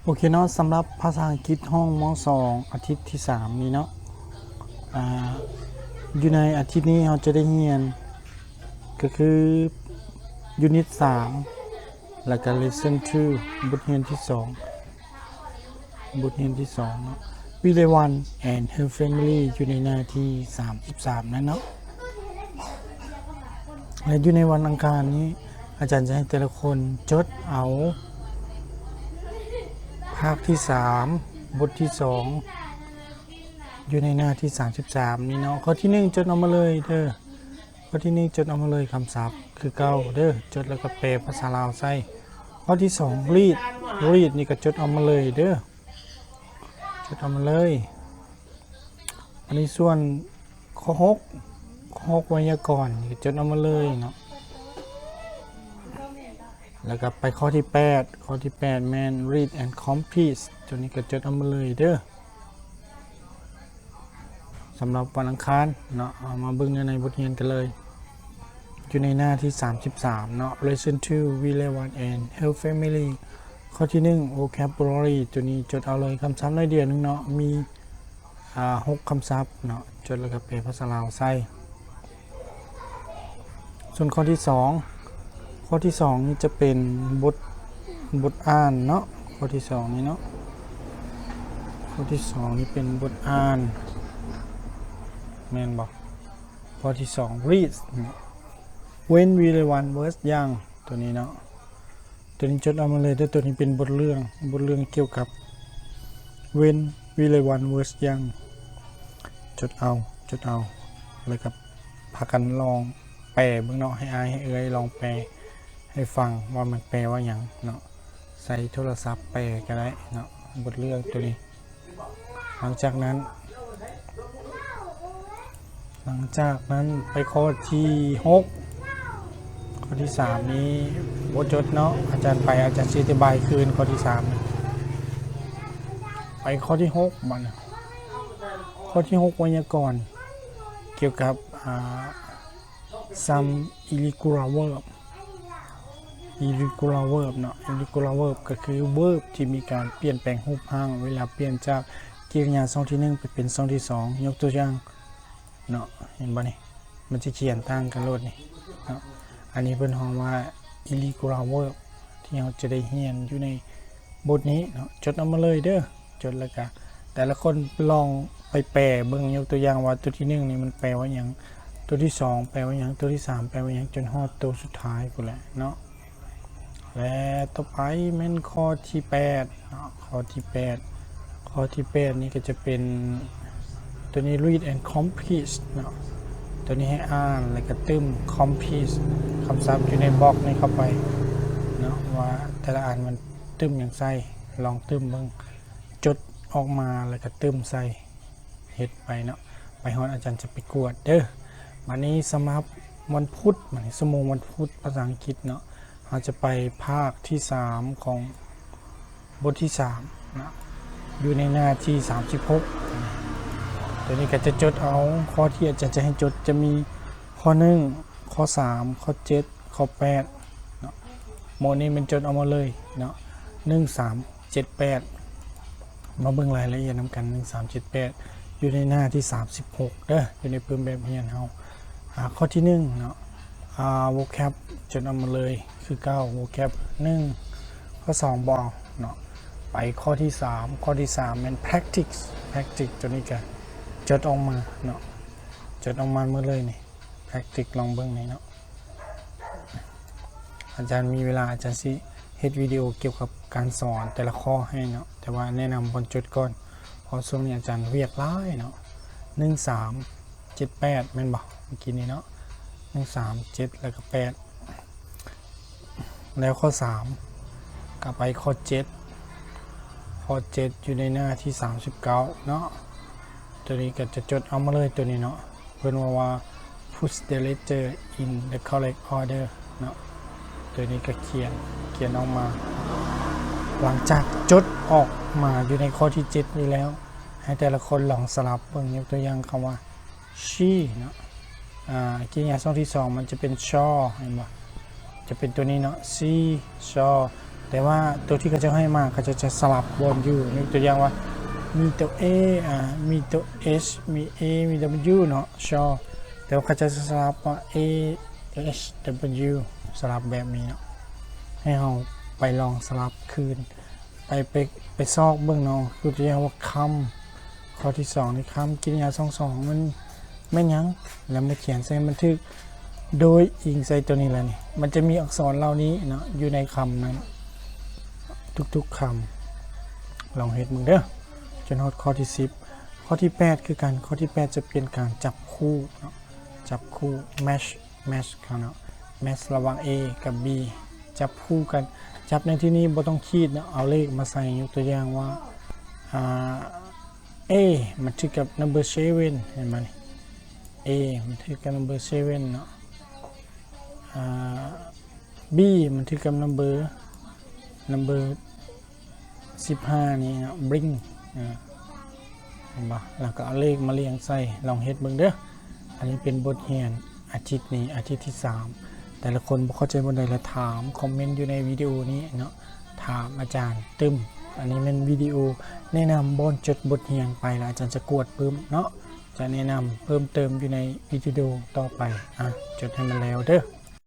โอเคเนาะสำหรับภาษาอังกฤษห้องม.2 อาทิตย์ที่ 3 นี้เนาะอยู่ในอาทิตย์นี้เราจะได้เรียนก็คือยูนิต 3 แล้วก็ lesson 2 บทเรียนที่ 2 เนาะ Willy One and her family อยู่ในหน้าที่ 33นะเนาะและอยู่ในวันอังคารนี้อาจารย์จะให้แต่ละคนจดเอาภาคที่ 3 บทที่ 2 อยู่ในหน้าที่ 33นี่เนาะข้อที่ 1จดเอามาเลยเด้อข้อที่ 1จดเอามาเลยคำศัพท์คือเก่าเด้อจดแล้วก็แปลภาษาลาวใส่ข้อที่ 2 read นี่ก็จดเอามาเลยเด้อจดเอามาเลยอันนี้ส่วนข้อ6ไวยากรณ์นี่จดเอามาเลยเนาะแล้วก็ไปข้อที่ 8 man read and complete ตัวนี้ก็จดเอามาเลยเด้อสำหรับวันอังคารเนาะเอามาเบิ่งในบทเรียนกันเลยอยู่ในหน้าที่ 33เนาะ lesson 2 Willy One and her family ข้อที่ 1 vocabulary ตัวนี้จดเอาเลยคำศัพท์ในเดือนนึงเนาะมี6คำศัพท์เนาะจดแล้วก็แปลภาษาลาวใส่ส่วนข้อที่ 2 นี่จะเป็นบทอ่านเนาะข้อที่ 2 นี้เนาะข้อที่ 2 นี่เป็นบทอ่านแม่นบอกข้อที่ 2 read when Willy One was young ตัวนี้เนาะตัวนี้จดเอามาเลยตัวนี้เป็นบทเรื่องเกี่ยวกับ when Willy One was young จดเอาเลยครับพากันลองแปลเบิ่งเนาะให้ให้เอ้ยลองแปลให้ฟังว่ามันแปลว่าอย่างเนาะใส่โทรศัพท์แปลก็ได้เนาะบทเรื่องตัวนี้หลังจากนั้นไปข้อที่ 6ข้อที่ 3 นี้บทจดเนาะอาจารย์อธิบายคืนข้อที่ 3ไปข้อที่ 6บัดข้อที่ 6ไวยากรณ์เกี่ยวกับsome irregular verb เนาะ irregular verb ก็คือ verb ที่มีการเปลี่ยนแปลงรูปร่างเวลาเปลี่ยนจากกริยาทรงที่ 1ไปเป็นทรงที่ 2ยกตัวอย่างเนาะเห็นบ่นี่มันจะเขียนต่างกันโลดนี่เนาะอันนี้เพิ่นฮ้องว่า irregular verb ที่เราจะได้เรียนอยู่ในบทนี้เนาะจดเอามาเลยเด้อจดแล้วก็แต่ละคนลองไปแปลเบิ่งยกตัวอย่างว่าตัวที่ 1นี่มันแปลว่าหยังตัวที่ 2แปลว่าหยังตัวที่ 3แปลว่าหยังจนฮอดตัวสุดท้ายพุ่นแหละเนาะและต่อไปแม่นข้อที่8เนาะข้อที่ 8นี่ก็จะเป็นตัวนี้ read and complete เนาะตัวนี้ให้อ่านแล้วก็ตึม complete คำศัพท์อยู่ในบล็อกนี้เข้าไปเนาะว่าแต่ละอันมันตึมอย่างไส้ลองตึมเบิ่งจดออกมาแล้วก็ตึมใส่เฮ็ดไปเนาะไปฮอดอาจารย์จะไปกวดเด้อวันนี้สำหรับวันพุธชั่วโมงวันพุธภาษาอังกฤษเนาะเราจะไปภาคที่ 3 ของบทที่ 3นะอยู่ในหน้าที่ 36ตัวนี้ก็จะจดเอาข้อที่อาจารย์จะให้จดจะมีข้อ 1 ข้อ 3 ข้อ 7 ข้อ 8เนาะโมนี้มันจดเอามาเลยเนาะ1 3 7 8มาเบิ่งรายละเอียดนำกัน1 3 7 8อยู่ในหน้าที่ 36เด้ออยู่ในเพิ่มแบบเรียนเฮาข้อที่ 1เนาะvocab จดเอามาเลยคือ9 vocab 1ข้อ 2บ่เอาเนาะไปข้อที่ 3เป็น practice ตัวนี้ก็จดออกมาเนาะจดออกมาเมื่อเลยนี่ practice ลองเบิ่งนี่เนาะอาจารย์มีเวลาอาจารย์สิเฮ็ดวิดีโอเกี่ยวกับการสอนแต่ละข้อให้เนาะแต่ว่าแนะนำบนจดก่อนเพราะช่วงนี้อาจารย์เรียกหลายเนาะ1 3 7 8แม่นบ่เมื่อกี้นี้เนาะ1 3 7แล้วก็8แล้วข้อ 3กลับไปข้อ 7อยู่ในหน้าที่ 39เนาะตัวนี้ก็จะจดเอามาเลยตัวนี้เนาะเพิ่นว่า put the letter in the correct order เนาะตัวนี้ก็เขียนออกมาหลังจากจดออกมาอยู่ในข้อที่ 7นี้แล้วให้แต่ละคนลองสลับเบิ่งยกตัวอย่างคำว่า she เนาะกริยาทรงที่ 2มันจะเป็น shaw เห็นบ่จะเป็นตัวนี้เนาะ she shaw แต่ว่าตัวที่เขาจะให้มาเขาจะสลับบนอยู่ยกตัวอย่างว่ามีตัว A มีตัว H มี A มี W เนาะชอแต่ว่าเขาจะสลับว่า A H W สลับแบบนี้เนาะให้เราไปลองสลับคืนไปซอกเบื้องเนาะคือตัวอย่างว่าคำข้อที่2นี่คำกิริยา22มันไม่ยั้งแล้วมาเขียนใส่บันทึกโดยอิงใส่ตัวนี้แหละนี่มันจะมีอักษรเหล่านี้เนาะอยู่ในคำนั้นทุกๆคำลองเฮ็ดมึงเด้อจนฮอดข้อที่10ข้อที่8คือการข้อที่8จะเป็นการจับคู่เนาะจับคู่ match กันเนาะ match ระหว่าง A กับ B จับคู่กันจับในที่นี้บ่ต้องคีดเนาะเอาเลขมาใส่ยกตัวอย่างว่าA มันถือกับ number 7เห็นไหม A มันถือกับ number 7เนาะB มันถือกับ number 15นี่เนาะ bring เห็นบ่แล้วก็เอาเลขมาเรียงใส่ลองเฮ็ดเบิ่งเด้ออันนี้เป็นบทเรียนอาทิตย์นี้อาทิตย์ที่3แต่ละคนบ่เข้าใจบ่ได้ละถามคอมเมนต์อยู่ในวิดีโอนี้เนาะถามอาจารย์ตึมอันนี้เป็นวิดีโอแนะนำบอนจดบทเรียนไปแล้วอาจารย์จะกวดเพิ่มเนาะจะแนะนำเพิ่มเติมอยู่ในวิดีโอต่อไปจดให้มันแล้วเด้อ